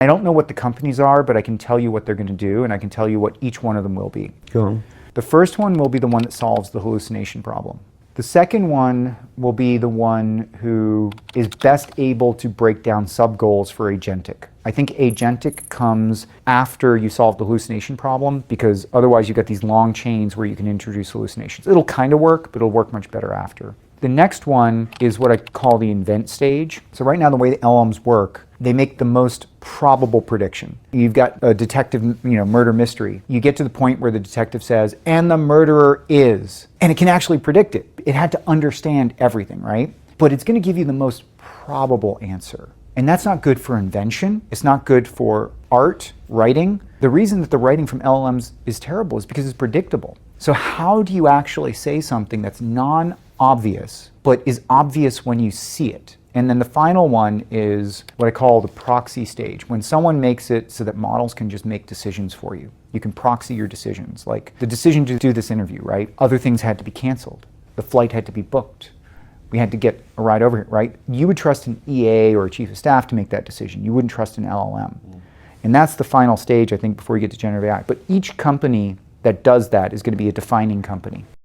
I don't know what the companies are, but I can tell you what they're going to do, and I can tell you what each one of them will be. Go on. The first one will be the one that solves the hallucination problem. The second one will be the one who is best able to break down sub-goals for agentic. I think agentic comes after you solve the hallucination problem, because otherwise you get these long chains where you can introduce hallucinations. It'll kind of work, but it'll work much better after. The next one is what I call the invent stage. So right now the way the LLMs work, they make the most probable prediction. You've got a detective, murder mystery. You get to the point where the detective says, and the murderer is, and it can actually predict it. It had to understand everything, right? But it's going to give you the most probable answer. And that's not good for invention. It's not good for art, writing. The reason that the writing from LLMs is terrible is because it's predictable. So how do you actually say something that's non-obvious, but is obvious when you see it? And then the final one is what I call the proxy stage, when someone makes it so that models can just make decisions for you. You can proxy your decisions, like the decision to do this interview, right? Other things had to be canceled. The flight had to be booked. We had to get a ride over here, right? You would trust an EA or a chief of staff to make that decision. You wouldn't trust an LLM. And that's the final stage, I think, before you get to generative AI. But each company that does that is going to be a defining company.